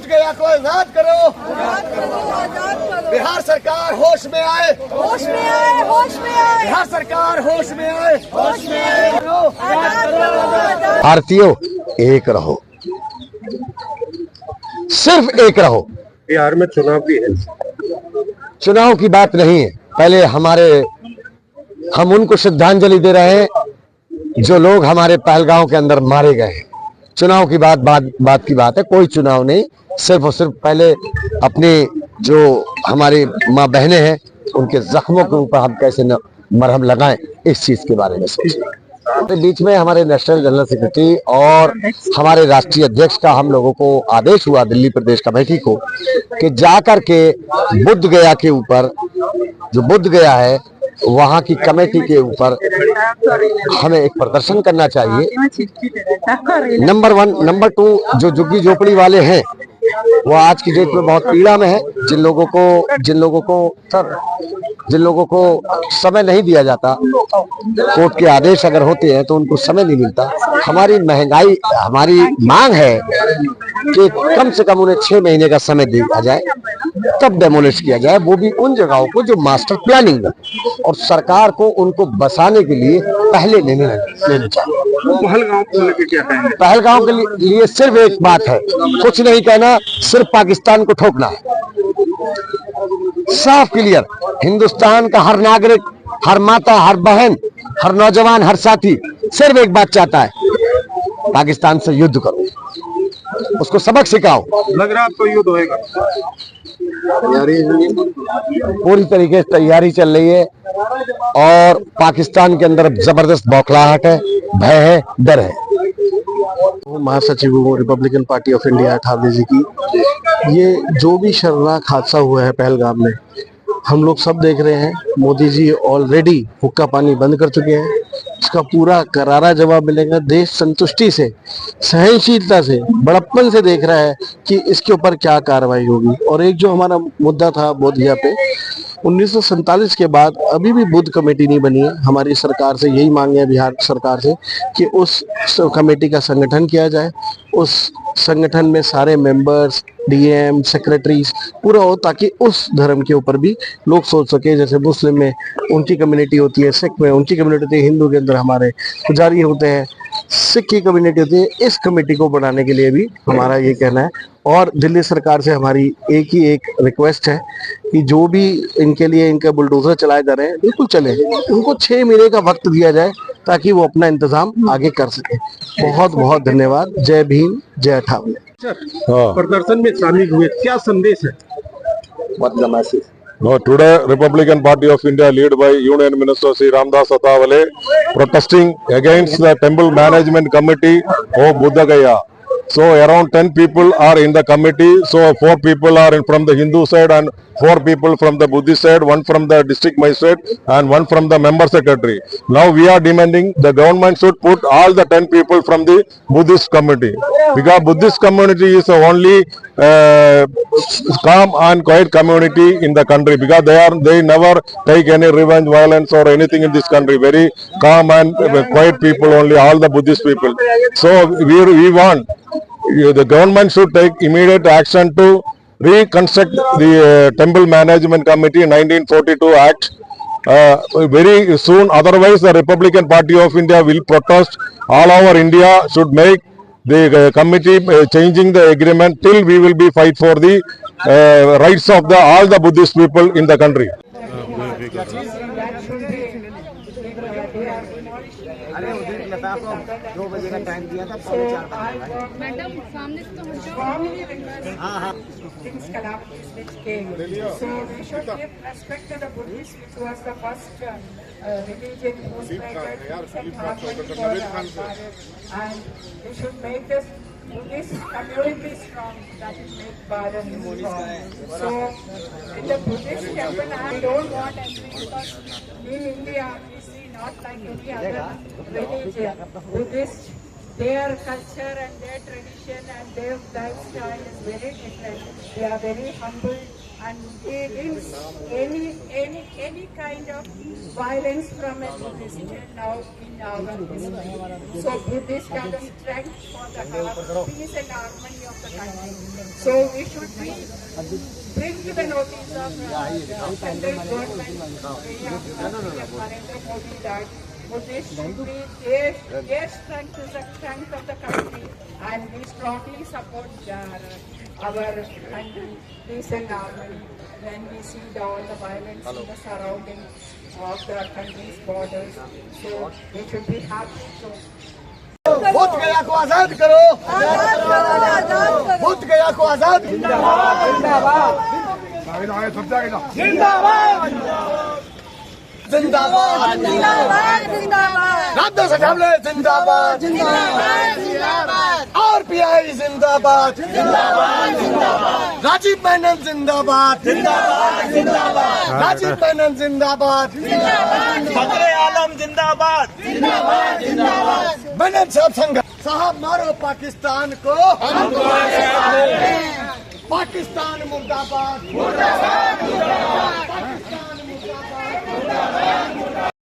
बोध गया को आजाद करो, बिहार सरकार होश में आए, होश में आए, होश में आए, बिहार सरकार होश में आए, होश में आए, आजाद करो। भारतीयों एक रहो, सिर्फ एक रहो। बिहार में चुनाव भी है, चुनाव की बात नहीं है, पहले हम उनको श्रद्धांजलि दे रहे हैं जो लोग हमारे पहलगांव के अंदर मारे गए हैं। चुनाव की बात की बात है, कोई चुनाव नहीं, सिर्फ और सिर्फ पहले अपने जो हमारी माँ बहनें हैं उनके जख्मों के ऊपर हम कैसे मरहम लगाएं, इस चीज के बारे में सोचें। बीच में हमारे नेशनल जनरल सेक्रेटरी और हमारे राष्ट्रीय अध्यक्ष का हम लोगों को आदेश हुआ दिल्ली प्रदेश कमेटी को कि जाकर के बुद्ध गया के ऊपर, जो बुद्ध गया है वहां की कमेटी के ऊपर हमें एक प्रदर्शन करना चाहिए। नंबर 1, नंबर 2, जो झुग्गी झोपड़ी वाले हैं वो आज की डेट में बहुत पीड़ा में है। जिन लोगों को समय नहीं दिया जाता, कोर्ट के आदेश अगर होते हैं तो उनको समय नहीं मिलता। हमारी मांग है कि कम से कम उन्हें 6 महीने का समय दिया जाए, तब डेमोलिश किया जाए, वो भी उन जगहों को जो मास्टर प्लानिंग है, और सरकार को उनको बसाने के लिए पहले निर्णय लेने चाहिए। पहलगांव को लेकर क्या कहेंगे? पहलगांव के लिए सिर्फ एक बात है, कुछ नहीं कहना, सिर्फ पाकिस्तान को ठोकना है, साफ क्लियर। हिंदुस्तान का हर नागरिक, हर माता, हर बहन, हर नौजवान, हर साथी सिर्फ एक बात चाहता है, पाकिस्तान से युद्ध करो, उसको सबक सिखाओ। लग रहा है आपको युद्ध होएगा? पूरी तरीके से तैयारी चल रही है और पाकिस्तान के अंदर जबरदस्त बौखलाहट है, भय है, डर है। महासचिव हूँ Republican Party of India Thackeray ji की। ये जो भी शर्मनाक हादसा हुआ है पहलगाम में, हम लोग सब देख रहे हैं। मोदी जी ऑलरेडी हुक्का पानी बंद कर चुके हैं, इसका पूरा करारा जवाब मिलेगा। देश संतुष्टि से, सहनशीलता से, बड़प्पन से देख रहा है कि इसके ऊपर क्या कार्रवाई होगी। और एक जो हमारा मुद्दा था बोध गया पे, 1947 के बाद अभी भी बुद्ध कमेटी नहीं बनी है। हमारी सरकार से यही मांग है, बिहार सरकार से, कि उस कमेटी का संगठन किया जाए, उस संगठन में सारे मेंबर्स, डीएम, सेक्रेटरीज पूरा हो, ताकि उस धर्म के ऊपर भी लोग सोच सके। जैसे मुस्लिम में उनकी कम्युनिटी होती है, सिख में उनकी कम्युनिटी होती है, हिंदू के अंदर हमारे पुजारी होते हैं, सिख की कम्युनिटी होती है। इस कमेटी को बनाने के लिए भी हमारा ये कहना है। और दिल्ली सरकार से हमारी एक रिक्वेस्ट है कि जो भी इनके लिए इनका बुलडोजर चलाए जा रहे हैं, बिल्कुल चले, उनको 6 महीने का वक्त दिया जाए ताकि वो अपना इंतजाम आगे कर सके। बहुत बहुत धन्यवाद। जय भीम, जय ठाकुर। प्रदर्शन में शामिल हुए, क्या संदेश है? What's the message? No, today Republican Party of India led by Union Minister Sri Ramdas Athavale protesting against the temple management committee of Buddha Gaya. So around 10 people are in the committee. So 4 people are from the Hindu side and 4 people from the Buddhist side, 1 from the district magistrate and 1 from the member secretary. Now we are demanding the government should put all the 10 people from the Buddhist committee, because Buddhist community is the only calm and quiet community in the country, because they never take any revenge, violence or anything in this country. Very calm and quiet people only, all the Buddhist people. So we want the government should take immediate action to reconstruct the Temple Management Committee 1942 Act very soon. Otherwise, the Republican Party of India will protest all over India. Should make the committee changing the agreement till we will be fight for the rights of all the Buddhist people in the country. अरे उधर लता को 2 बजे का time दिया था, 4:30 madam सामने से तो हाँ हाँ things calamities which came. So we should give respect to the Buddhists, which was the first religion who spread peace and harmony for our Bharat. And we should make this Buddhist community strong, that will make Bharat strong. So in the Buddhist temple, I don't want entry, because in India we see not like any other religion, Buddhist their culture and their tradition and their lifestyle is very different. They are very humble and they didn't any kind of violence from a Buddhist till now in our history. So Buddhists have the strength for the heart, peace and harmony of the country. So we should bring to the notice of the central government, Narendra Modi, that Buddhists should be their strength is the strength of the country, and we strongly support our country, peace and harmony. When we see all the violence in the surroundings of the country's borders, so we should be happy to. Buddha गया को आजाद करो, बुद्ध गया को आजाद, जिंदाबाद, राधा सठावले जिंदाबाद, RPI जिंदाबाद, राजीव मेनन जिंदाबाद, राजीव मेनन जिंदाबाद, फखरे आलम जिंदाबाद, मेनन साहब संघ साहब मारो पाकिस्तान को, पाकिस्तान मुर्दाबाद,